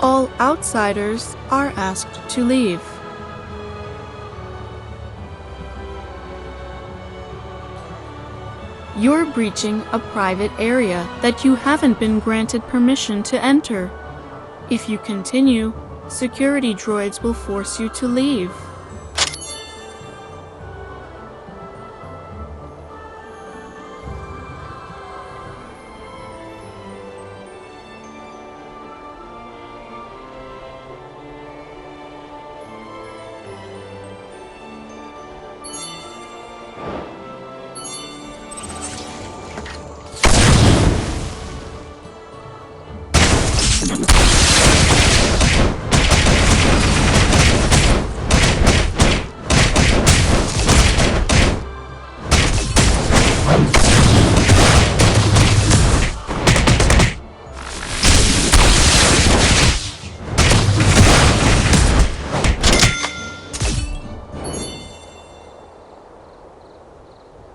All outsiders are asked to leave. You're breaching a private area that you haven't been granted permission to enter. If you continue, security droids will force you to leave.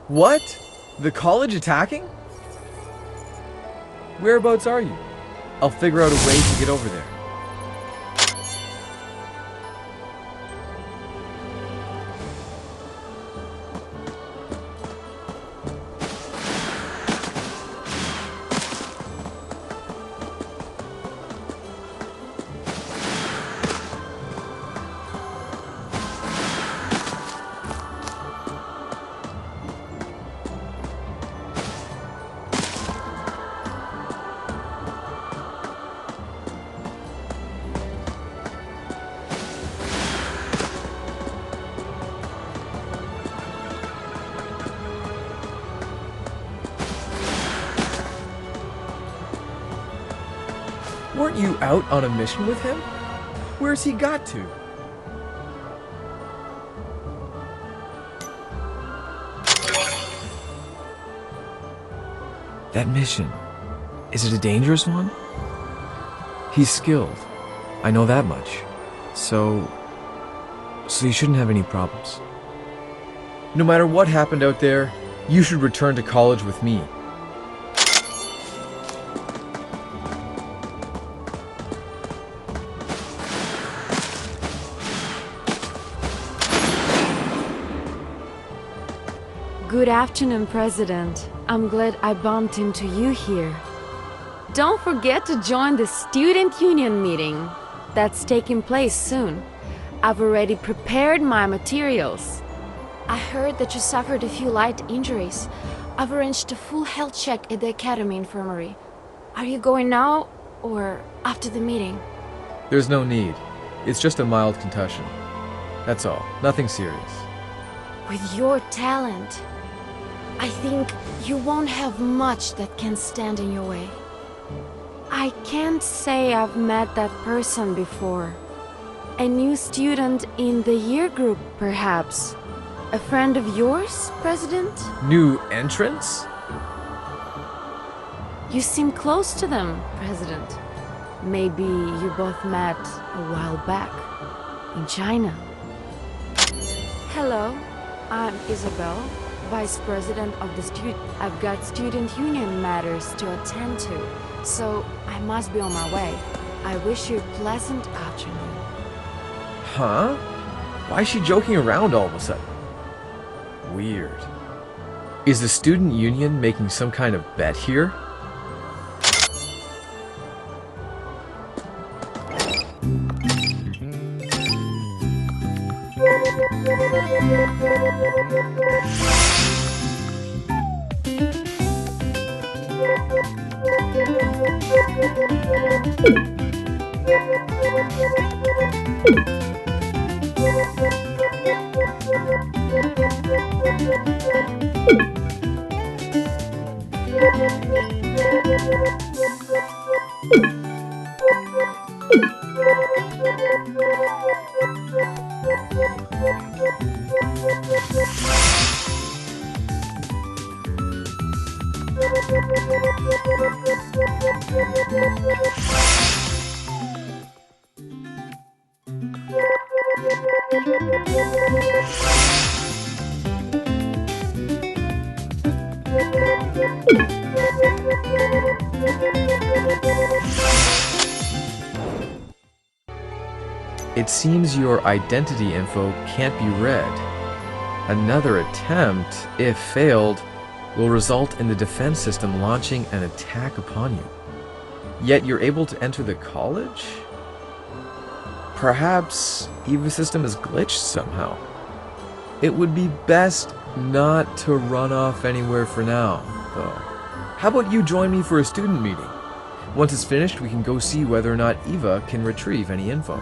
What? The college attacking? Whereabouts are you? I'll figure out a way to get over there. Weren't you out on a mission with him? Where's he got to? That mission, is it a dangerous one? He's skilled. I know that much. So you shouldn't have any problems. No matter what happened out there, you should return to college with me. Good afternoon, President. I'm glad I bumped into you here. Don't forget to join the Student Union meeting that's taking place soon. I've already prepared my materials. I heard that you suffered a few light injuries. I've arranged a full health check at the Academy Infirmary. Are you going now or after the meeting? There's no need. It's just a mild concussion. That's all. Nothing serious. With your talent, I think you won't have much that can stand in your way. I can't say I've met that person before. A new student in the year group, perhaps. A friend of yours, President? New entrants? You seem close to them, President. Maybe you both met a while back in China. Hello, I'm Isabel, Vice President of the Student. I've got Student Union matters to attend to, so I must be on my way. I wish you a pleasant afternoon. Huh? Why is she joking around all of a sudden? Weird. Is the Student Union making some kind of bet here? It seems your identity info can't be read. Another attempt, if failed, will result in the defense system launching an attack upon you. Yet you're able to enter the college? Perhaps EVA system is glitched somehow. It would be best not to run off anywhere for now, though. How about you join me for a student meeting? Once it's finished, we can go see whether or not EVA can retrieve any info.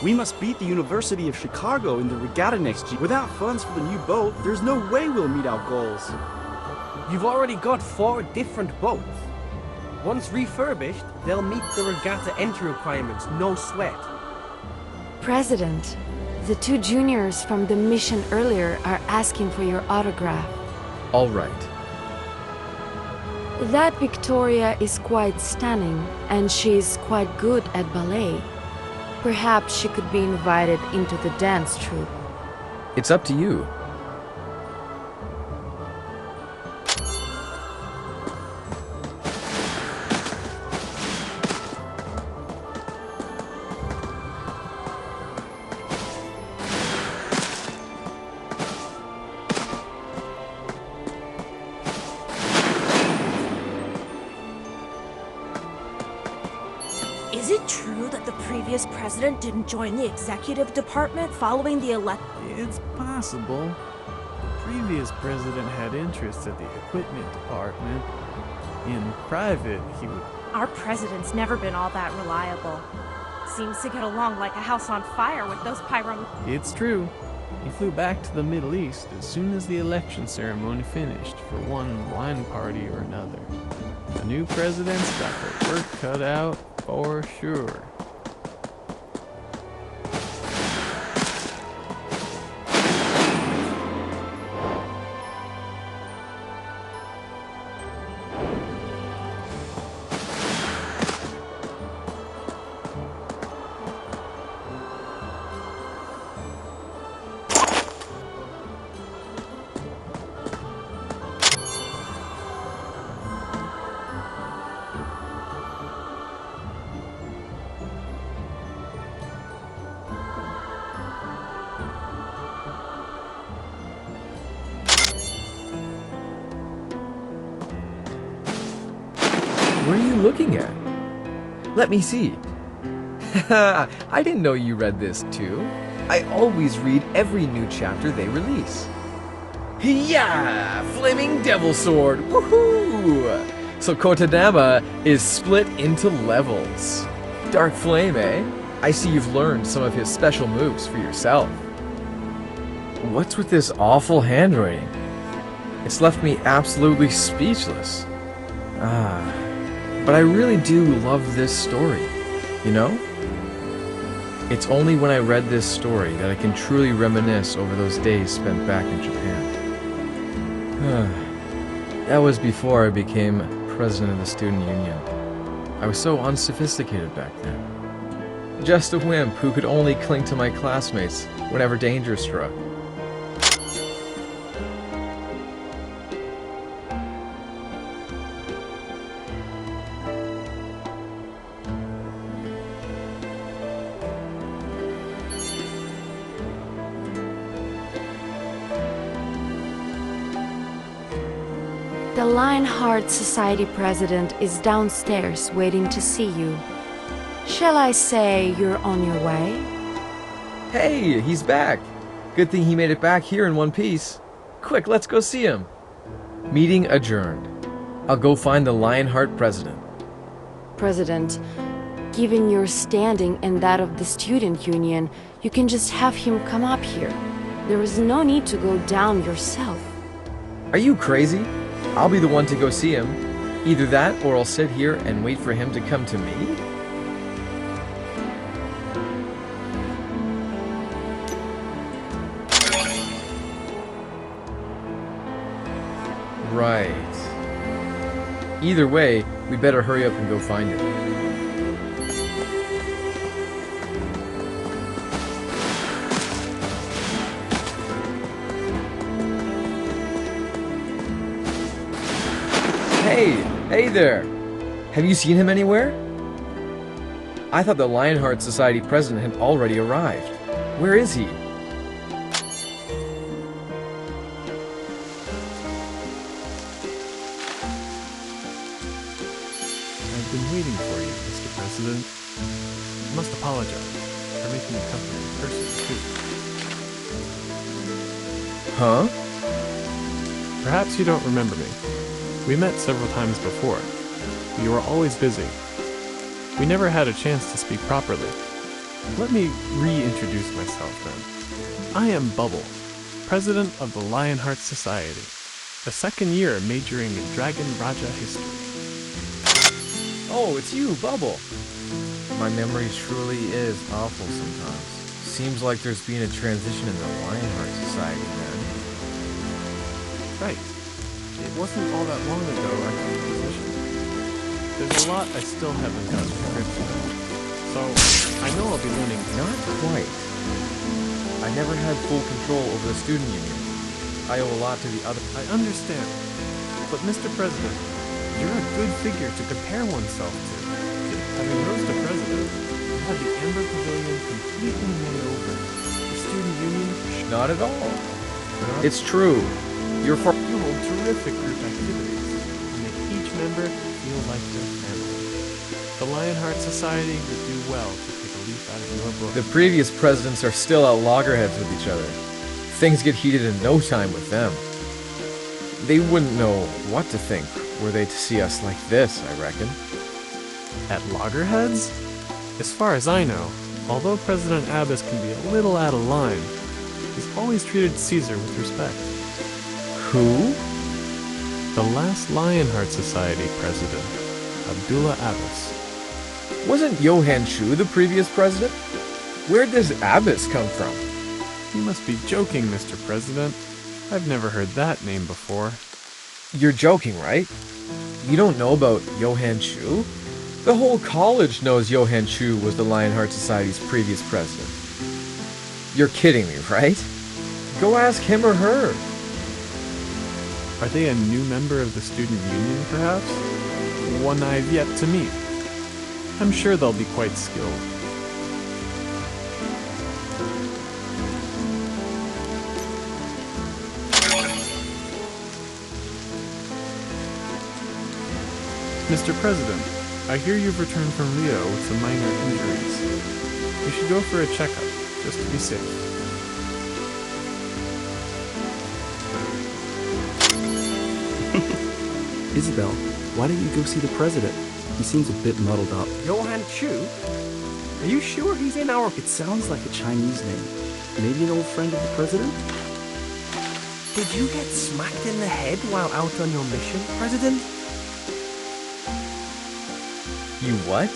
We must beat the University of Chicago in the regatta next year. Without funds for the new boat, there's no way we'll meet our goals. You've already got 4 different boats. Once refurbished, they'll meet the regatta entry requirements, no sweat. President, the 2 juniors from the mission earlier are asking for your autograph. All right. That Victoria is quite stunning, and she's quite good at ballet. Perhaps she could be invited into the dance troupe. It's up to you. Is it true that the previous president didn't join the executive department following the election? It's possible. The previous president had interests at the equipment department. In private, he would... Our president's never been all that reliable. Seems to get along like a house on fire with those pyro... It's true. He flew back to the Middle East as soon as the election ceremony finished for one wine party or another. The new president's got their work cut out for sure. What are you looking at? Let me see. I didn't know you read this too. I always read every new chapter they release. Yeah! Flaming Devil Sword! Woohoo! So Kotodama is split into levels. Dark Flame, eh? I see you've learned some of his special moves for yourself. What's with this awful handwriting? It's left me absolutely speechless. But I really do love this story, you know? It's only when I read this story that I can truly reminisce over those days spent back in Japan. That was before I became president of the student union. I was so unsophisticated back then. Just a wimp who could only cling to my classmates whenever danger struck. The Lionheart Society president is downstairs waiting to see you. Shall I say you're on your way? Hey, he's back! Good thing he made it back here in one piece. Quick, let's go see him. Meeting adjourned. I'll go find the Lionheart president. President, given your standing and that of the student union, you can just have him come up here. There is no need to go down yourself. Are you crazy? I'll be the one to go see him. Either that, or I'll sit here and wait for him to come to me? Right. Either way, we better hurry up and go find it. Hey there! Have you seen him anywhere? I thought the Lionheart Society president had already arrived. Where is he? I've been waiting for you, Mr. President. I must apologize for making you come here in person, too. Huh? Perhaps you don't remember me. We met several times before. You were always busy. We never had a chance to speak properly. Let me reintroduce myself then. I am Bubble, President of the Lionheart Society, a second year majoring in Dragon Raja history. Oh, it's you, Bubble. My memory truly is awful sometimes. Seems like there's been a transition in the Lionheart Society then. Right. It wasn't all that long ago I took the position. There's a lot I still haven't gotten to grips with. So, I know I'll be learning. Not quite. I never had full control over the student union. I owe a lot to the other... I understand. But Mr. President, you're a good figure to compare oneself to. Having rose to president, you had the Amber Pavilion completely made over. The student union... Not at all. It's true. You're far... You hold terrific group activities and make each member feel like their family. The Lionheart Society would do well to take a leaf out of your book. The previous presidents are still at loggerheads with each other. Things get heated in no time with them. They wouldn't know what to think were they to see us like this, I reckon. At loggerheads? As far as I know, although President Abbas can be a little out of line, he's always treated Caesar with respect. Who? The last Lionheart Society president, Abdullah Abbas. Wasn't Johann Chu the previous president? Where'd this Abbas come from? You must be joking, Mr. President. I've never heard that name before. You're joking, right? You don't know about Johann Chu? The whole college knows Johann Chu was the Lionheart Society's previous president. You're kidding me, right? Go ask him or her. Are they a new member of the student union, perhaps? One I've yet to meet. I'm sure they'll be quite skilled. Mr. President, I hear you've returned from Rio with some minor injuries. You should go for a checkup, just to be safe. Isabel, why don't you go see the president? He seems a bit muddled up. Johann Chu? Are you sure he's in our... It sounds like a Chinese name. Maybe an old friend of the president? Did you get smacked in the head while out on your mission, President? You what?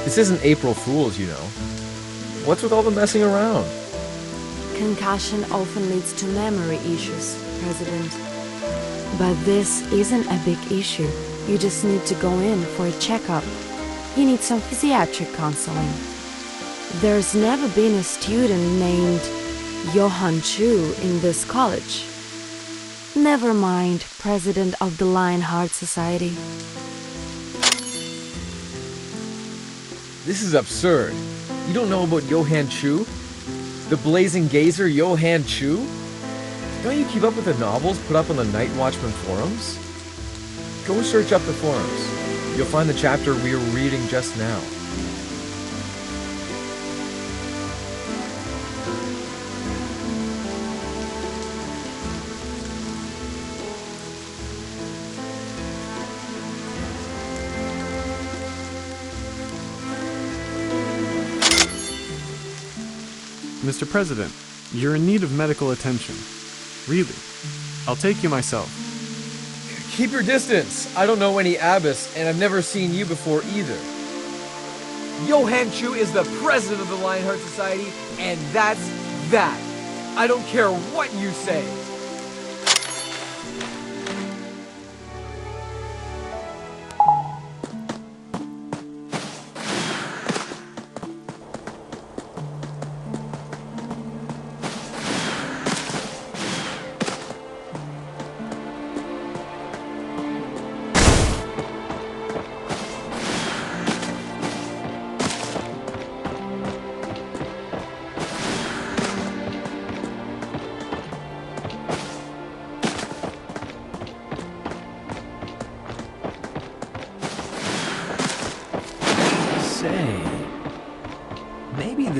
This isn't April Fool's, you know. What's with all the messing around? Concussion often leads to memory issues, President. But this isn't a big issue. You just need to go in for a checkup. You need some physiatric counseling. There's never been a student named Johann Chu in this college. Never mind, President of the Lionheart Society. This is absurd. You don't know about Johann Chu? The blazing gazer Johann Chu? Don't you keep up with the novels put up on the Night Watchman forums? Go search up the forums. You'll find the chapter we were reading just now. Mr. President, you're in need of medical attention. Really. I'll take you myself. Keep your distance. I don't know any Abbas, and I've never seen you before either. Johann Chu is the president of the Lionheart Society, and that's that. I don't care what you say.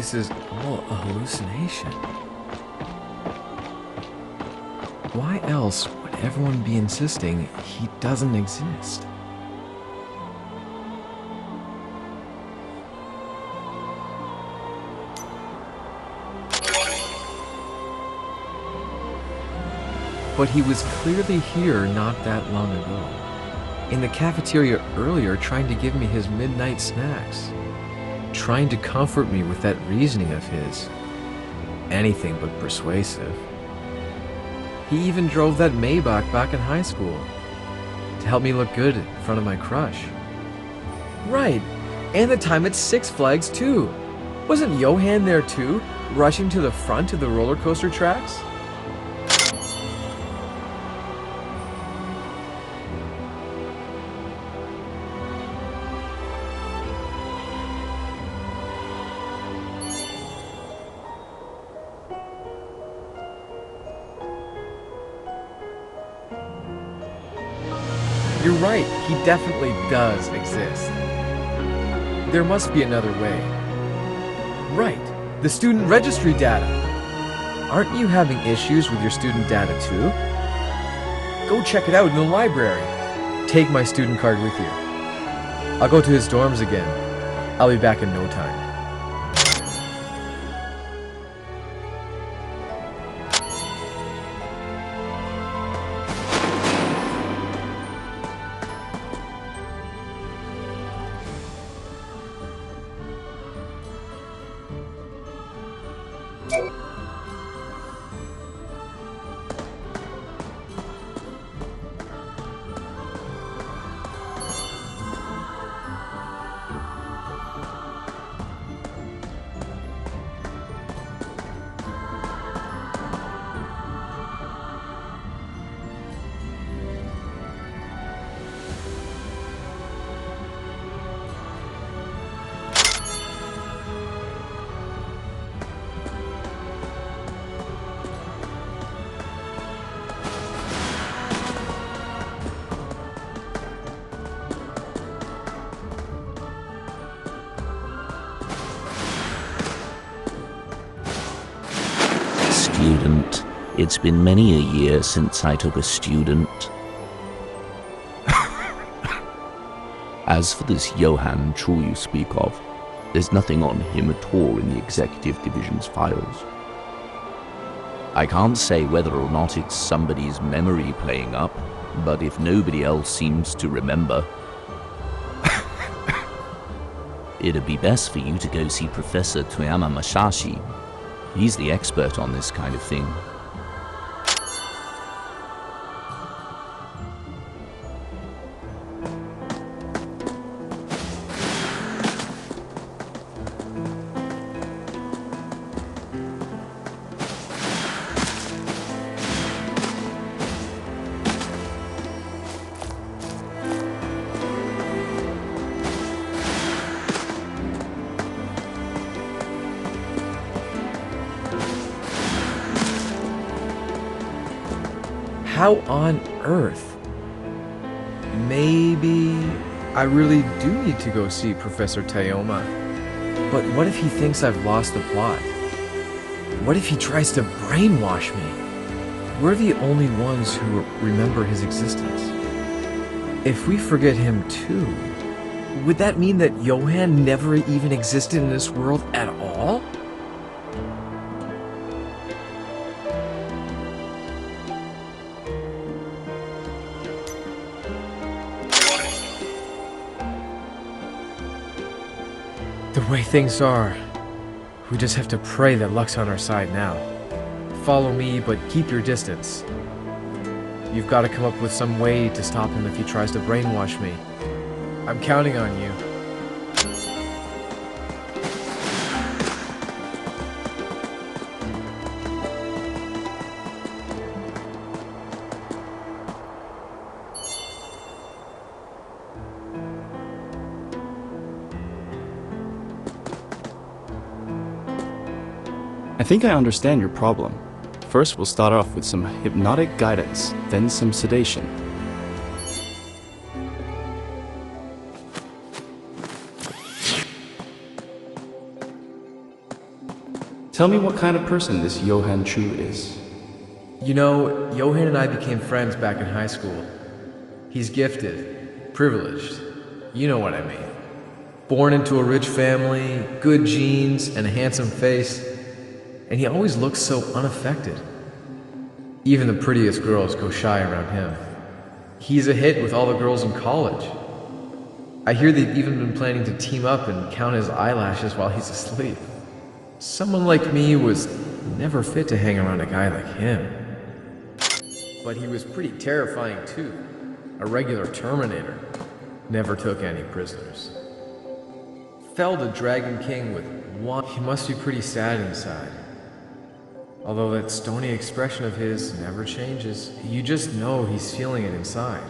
place is all a hallucination. Why else would everyone be insisting he doesn't exist? But he was clearly here not that long ago. In the cafeteria earlier, trying to give me his midnight snacks. Trying to comfort me with that reasoning of his. Anything but persuasive. He even drove that Maybach back in high school. To help me look good in front of my crush. Right, and the time at Six Flags too. Wasn't Johann there too, rushing to the front of the roller coaster tracks? You're right, he definitely does exist. There must be another way. Right, the student registry data. Aren't you having issues with your student data too? Go check it out in the library. Take my student card with you. I'll go to his dorms again. I'll be back in no time. Student. It's been many a year since I took a student. As for this Johann Chu you speak of, there's nothing on him at all in the Executive Division's files. I can't say whether or not it's somebody's memory playing up, but if nobody else seems to remember, it'd be best for you to go see Professor Toyama Masashi. He's the expert on this kind of thing. How on earth? Maybe I really do need to go see Professor Toyama. But what if he thinks I've lost the plot? What if he tries to brainwash me? We're the only ones who remember his existence. If we forget him too, would that mean that Johann never even existed in this world at all? The way things are, we just have to pray that luck's on our side now. Follow me, but keep your distance. You've got to come up with some way to stop him if he tries to brainwash me. I'm counting on you. I think I understand your problem. First, we'll start off with some hypnotic guidance, then some sedation. Tell me what kind of person this Johann Chu is. You know, Johann and I became friends back in high school. He's gifted, privileged. You know what I mean. Born into a rich family, good genes, and a handsome face. And he always looks so unaffected. Even the prettiest girls go shy around him. He's a hit with all the girls in college. I hear they've even been planning to team up and count his eyelashes while he's asleep. Someone like me was never fit to hang around a guy like him. But he was pretty terrifying too. A regular Terminator. Never took any prisoners. Felled a Dragon King with one. He must be pretty sad inside. Although that stony expression of his never changes. You just know he's feeling it inside.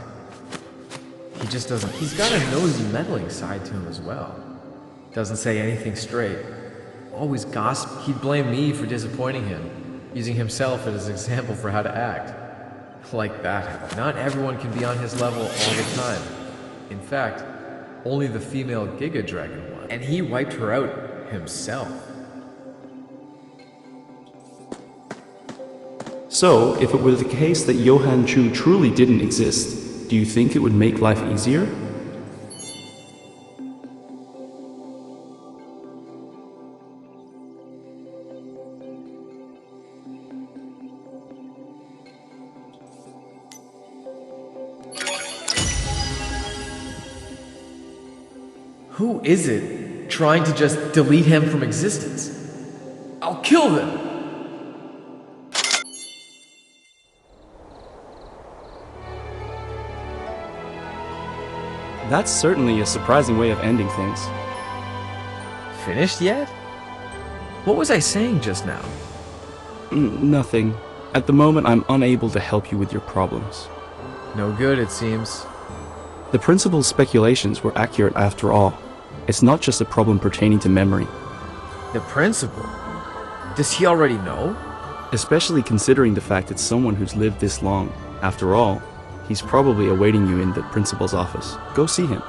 He just doesn't. He's got a nosy, meddling side to him as well. Doesn't say anything straight. Always gossip. He'd blame me for disappointing him, using himself as an example for how to act. Like that. Not everyone can be on his level all the time. In fact, only the female Giga Dragon was. And he wiped her out himself. So, if it were the case that Johann Chu truly didn't exist, do you think it would make life easier? Who is it trying to just delete him from existence? I'll kill them! That's certainly a surprising way of ending things. Finished yet? What was I saying just now? Nothing. At the moment, I'm unable to help you with your problems. No good, it seems. The principal's speculations were accurate after all. It's not just a problem pertaining to memory. The principal? Does he already know? Especially considering the fact it's someone who's lived this long. After all, he's probably awaiting you in the principal's office. Go see him.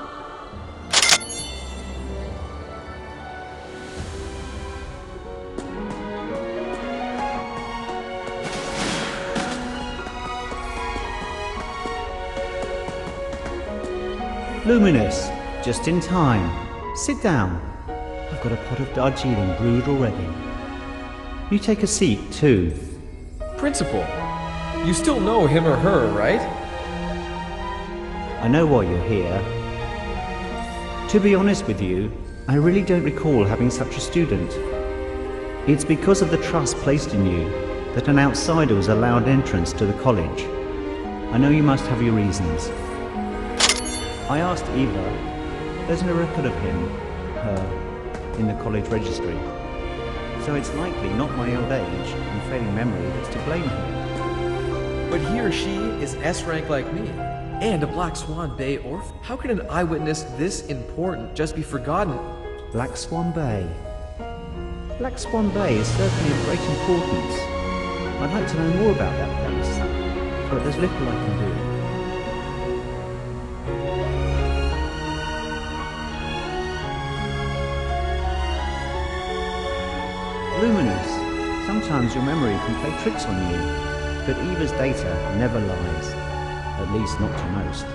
Luminous, just in time. Sit down. I've got a pot of Darjeeling brewed already. You take a seat, too. Principal, you still know him or her, right? I know why you're here. To be honest with you, I really don't recall having such a student. It's because of the trust placed in you that an outsider was allowed entrance to the college. I know you must have your reasons. I asked Eva. There's no record of him, her, in the college registry. So it's likely not my old age and failing memory that's to blame here. But he or she is S-rank like me, and a Black Swan Bay orphan. How can an eyewitness this important just be forgotten? Black Swan Bay. Black Swan Bay is certainly of great importance. I'd like to know more about that place, but there's little I can do. Luminous, sometimes your memory can play tricks on you, but Eva's data never lies, at least not to most.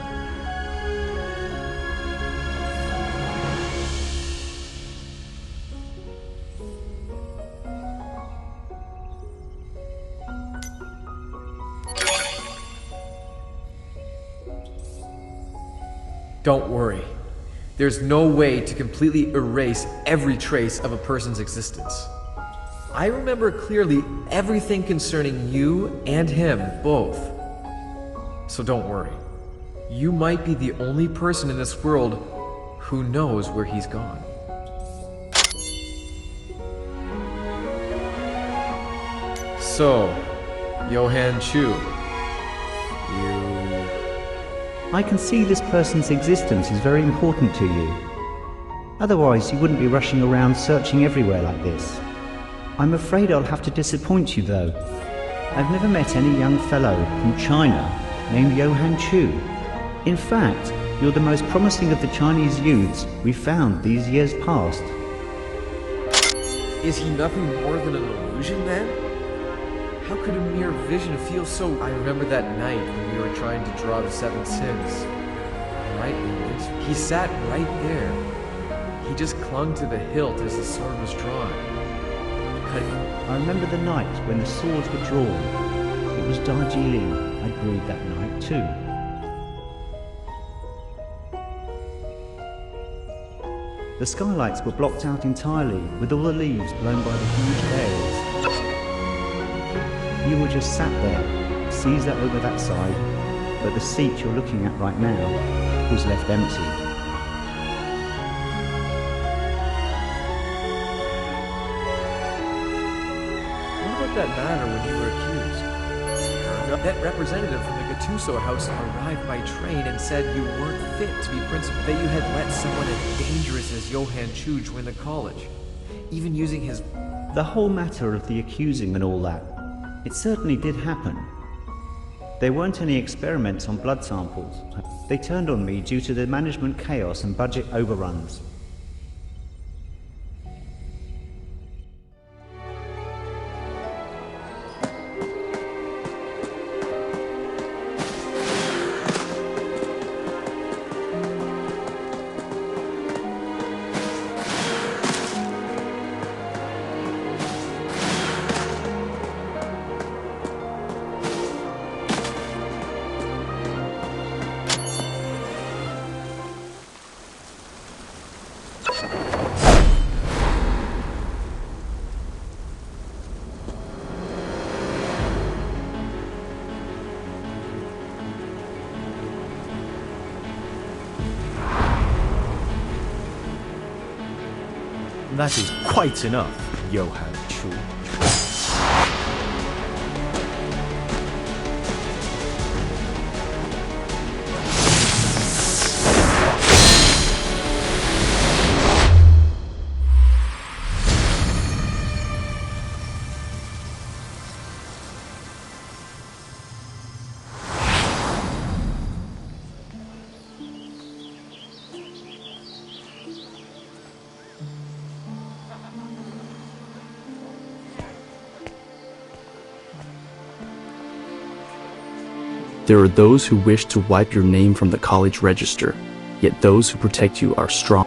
Don't worry. There's no way to completely erase every trace of a person's existence. I remember clearly everything concerning you and him both. So don't worry. You might be the only person in this world who knows where he's gone. So, Johann Chu, I can see this person's existence is very important to you. Otherwise, you wouldn't be rushing around searching everywhere like this. I'm afraid I'll have to disappoint you, though. I've never met any young fellow from China named Johann Chu. In fact, you're the most promising of the Chinese youths we've found these years past. Is he nothing more than an illusion then? How could a mere vision feel so... I remember that night when we were trying to draw the 7 sins. Right, Luminous? He sat right there. He just clung to the hilt as the sword was drawn. I remember the night when the swords were drawn. It was Darjeeling I brewed that night too. The skylights were blocked out entirely, with all the leaves blown by the huge gales. You were just sat there, Caesar over that side, but the seat you're looking at right now was left empty. What about that matter when you were accused? That representative from the Gattuso house arrived by train and said you weren't fit to be principal, that you had let someone as dangerous as Johann Chu join the college, even using his... The whole matter of the accusing and all that, it certainly did happen. There weren't any experiments on blood samples. They turned on me due to the management chaos and budget overruns. That is quite enough, Johann Chu. There are those who wish to wipe your name from the college register, yet those who protect you are strong.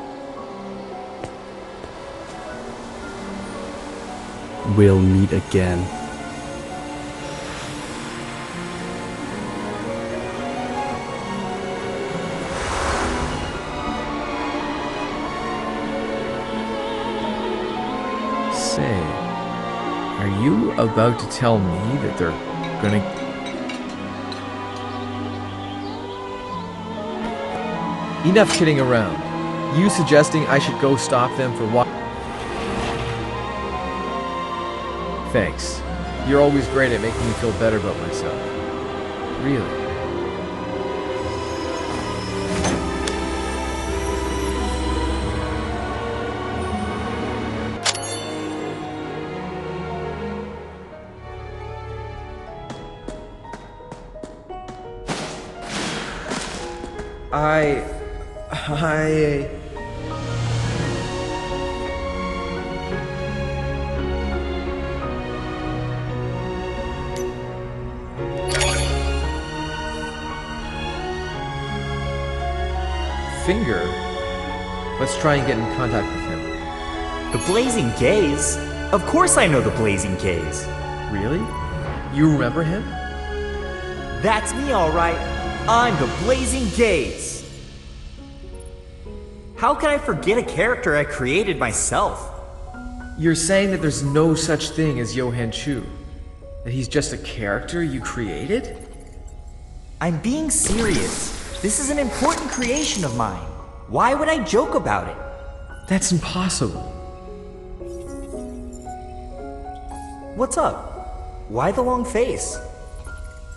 We'll meet again. Say, are you about to tell me that they're gonna... Enough kidding around. You suggesting I should go stop them for what? Thanks. You're always great at making me feel better about myself. Really. I... Finger? Let's try and get in contact with him. The Blazing Gaze? Of course I know the Blazing Gaze. Really? You remember him? That's me, all right. I'm the Blazing Gaze. How can I forget a character I created myself? You're saying that there's no such thing as Johann Chu? That he's just a character you created? I'm being serious. This is an important creation of mine. Why would I joke about it? That's impossible. What's up? Why the long face?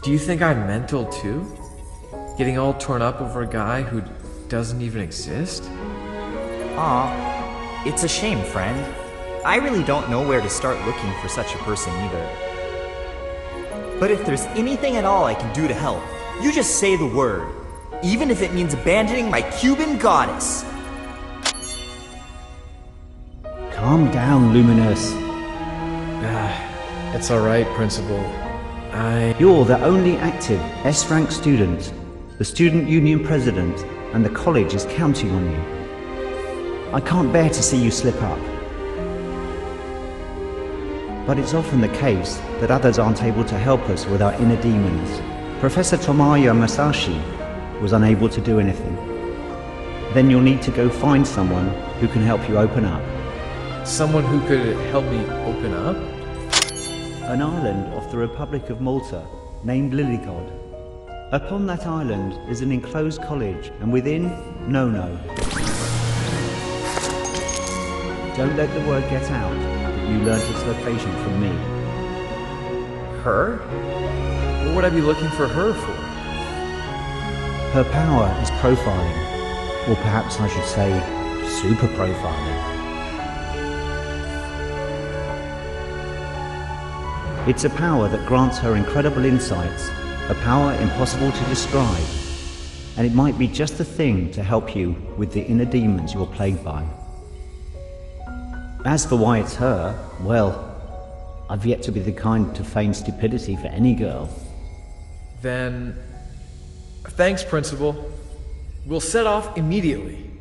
Do you think I'm mental too? Getting all torn up over a guy who doesn't even exist? Aw, it's a shame, friend. I really don't know where to start looking for such a person either. But if there's anything at all I can do to help, you just say the word. Even if it means abandoning my Cuban goddess. Calm down, Luminous. It's alright, Principal. You're the only active S-rank student, the student union president, and the college is counting on you. I can't bear to see you slip up. But it's often the case that others aren't able to help us with our inner demons. Professor Tomoya Masashi was unable to do anything. Then you'll need to go find someone who can help you open up. Someone who could help me open up? An island off the Republic of Malta named Lilygod. Upon that island is an enclosed college, and within, no. Don't let the word get out that you learnt its location from me. Her? What would I be looking for her for? Her power is profiling, or perhaps I should say, super profiling. It's a power that grants her incredible insights, a power impossible to describe, and it might be just the thing to help you with the inner demons you're plagued by. As for why it's her, well, I've yet to be the kind to feign stupidity for any girl. Then, thanks, Principal. We'll set off immediately.